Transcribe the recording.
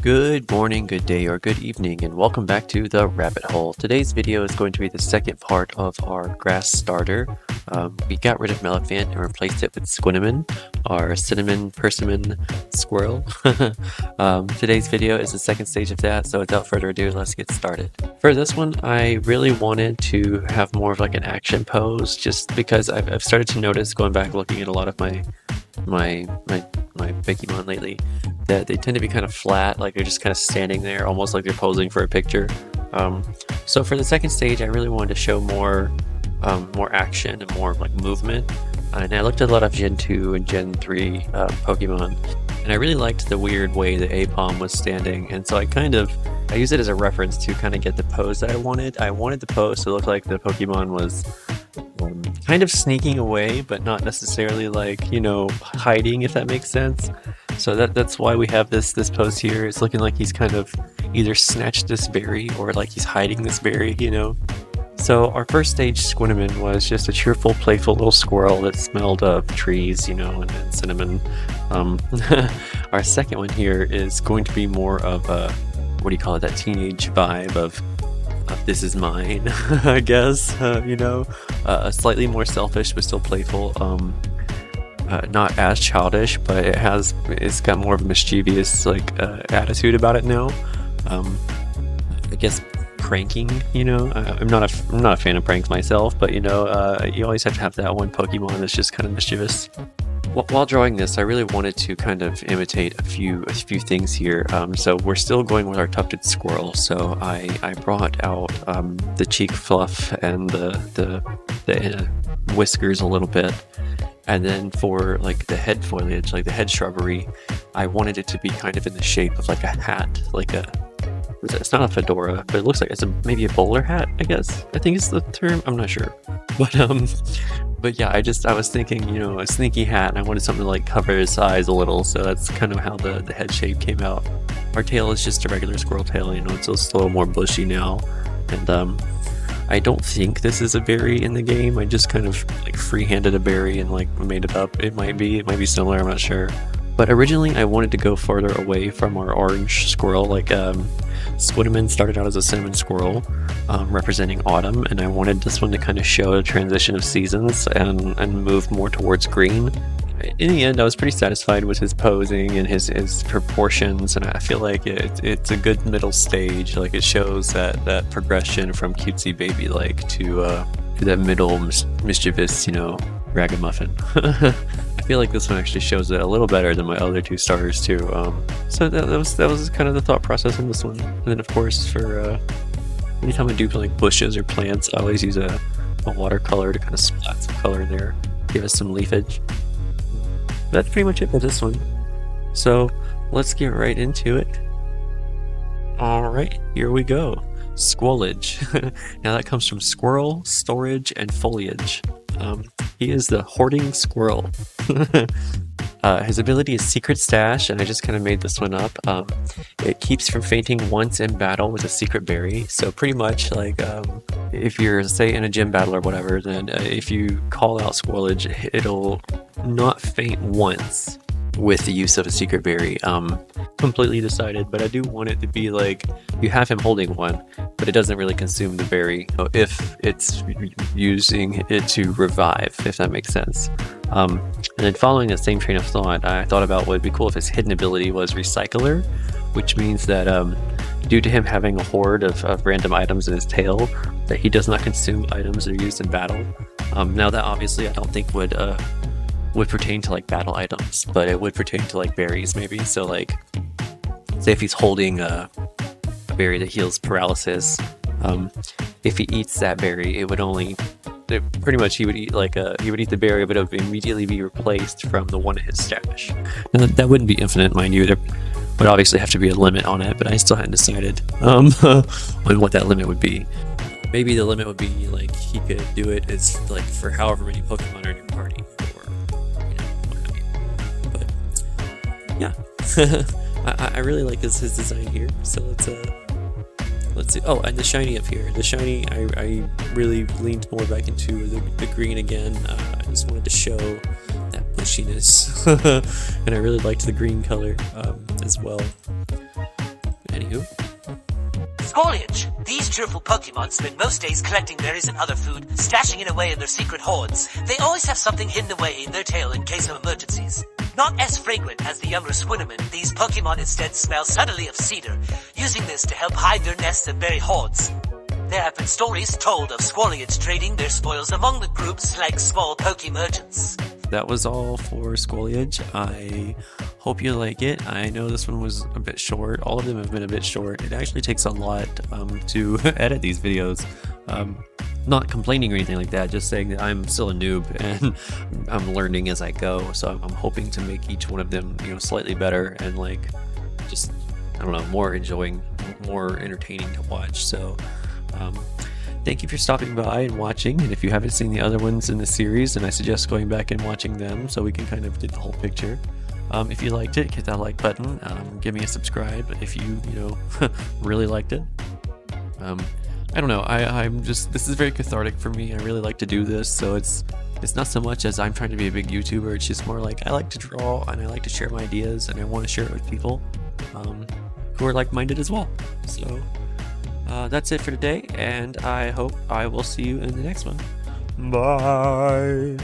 Good morning, good day, or good evening, and welcome back to the rabbit hole. Today's video is going to be the second part of our grass starter. We got rid of Melephant and replaced it with Squinnamin, our cinnamon persimmon squirrel. Today's video is the second stage of that, so without further ado, let's get started. For this one, I really wanted to have more of like an action pose, just because I've started to notice, going back looking at a lot of my Pokemon lately, that they tend to be kind of flat, like they're just kind of standing there, almost like they're posing for a picture. So for the second stage, I really wanted to show more action and more like movement. And I looked at a lot of Gen 2 and Gen 3 Pokemon, and I really liked the weird way the Aipom was standing, and so I used it as a reference to kind of get the pose that I wanted. I wanted the pose to look like the Pokemon was kind of sneaking away, but not necessarily like, you know, hiding, if that makes sense. So that's why we have this pose here. It's looking like he's kind of either snatched this berry or like he's hiding this berry, you know. So our first stage, Squinnamin, was just a cheerful, playful little squirrel that smelled of trees, you know, and cinnamon. Our second one here is going to be more of a, what do you call it, that teenage vibe of this is mine, I guess, you know, slightly more selfish but still playful, not as childish, but it's got more of a mischievous like attitude about it now. I guess pranking, you know, I'm not a fan of pranks myself, but you know, you always have to have that one Pokemon that's just kind of mischievous. While drawing this, I really wanted to kind of imitate a few things here. So we're still going with our tufted squirrel. So I brought out the cheek fluff and the whiskers a little bit, and then for like the head foliage, like the head shrubbery, I wanted it to be kind of in the shape of like a hat, like it's not a fedora, but it looks like it's maybe a bowler hat, I guess. I think it's the term. I'm not sure, but yeah, I was thinking, you know, a sneaky hat, and I wanted something to like cover his eyes a little, so that's kind of how the head shape came out. Our tail is just a regular squirrel tail, you know, it's just a little more bushy now, and I don't think this is a berry in the game. I just kind of like free-handed a berry and like made it up. It might be similar, I'm not sure. But originally I wanted to go farther away from our orange squirrel, like Squinnamin started out as a cinnamon squirrel, representing autumn, and I wanted this one to kind of show a transition of seasons and move more towards green. In the end, I was pretty satisfied with his posing and his proportions, and I feel like it's a good middle stage. Like it shows that progression from cutesy baby-like to that middle mischievous, you know, ragamuffin. I feel like this one actually shows it a little better than my other two starters too. So that was kind of the thought process in this one. And then of course for anytime I do like bushes or plants, I always use a watercolor to kind of splat some color in there, give us some leafage. That's pretty much it for this one. So let's get right into it. Alright, here we go. Squolage. Now that comes from squirrel, storage, and foliage. He is the hoarding squirrel. His ability is Secret Stash, and I just kind of made this one up. It keeps from fainting once in battle with a secret berry. So pretty much like if you're, say, in a gym battle or whatever, then if you call out Squolage, it'll not faint once with the use of a secret berry. Completely decided, but I do want it to be like you have him holding one, but it doesn't really consume the berry if it's using it to revive, if that makes sense. And then following that same train of thought, I thought about what would be cool if his hidden ability was Recycler, which means that due to him having a hoard of random items in his tail, that he does not consume items that are used in battle. Now that obviously I don't think would pertain to like battle items, but it would pertain to like berries maybe. So like, say if he's holding a berry that heals paralysis, if he eats that berry, it would only pretty much he would eat the berry, but it would immediately be replaced from the one in his stash. Now, that wouldn't be infinite, mind you. There would obviously have to be a limit on it, but I still hadn't decided on what that limit would be. Maybe the limit would be like he could do it as like for however many Pokemon are in your party, or you know, what have you. But yeah, I really like his design here. So let's see. Oh, and the shiny up here. The shiny, I really leaned more back into the green again. I just wanted to show that bushiness, and I really liked the green color as well. Squaliage. These cheerful Pokemon spend most days collecting berries and other food, stashing it away in their secret hoards. They always have something hidden away in their tail in case of emergencies. Not as fragrant as the younger Swinnerman, these Pokemon instead smell subtly of cedar, using this to help hide their nests of berry hoards. There have been stories told of Squaliage trading their spoils among the groups like small Poke merchants. That was all for Squaliage. I hope you like it. I know this one was a bit short. All of them have been a bit short. It actually takes a lot to edit these videos. Not complaining or anything like that, just saying that I'm still a noob and I'm learning as I go. So I'm hoping to make each one of them, slightly better and like just, I don't know, more entertaining to watch. So thank you for stopping by and watching, and if you haven't seen the other ones in the series, then I suggest going back and watching them so we can kind of get the whole picture. If you liked it, hit that like button, give me a subscribe if you really liked it. I don't know, I'm just, this is very cathartic for me. I really like to do this, so it's not so much as I'm trying to be a big YouTuber, it's just more like I like to draw and I like to share my ideas and I want to share it with people who are like-minded as well. So that's it for today, and I hope I will see you in the next one. Bye!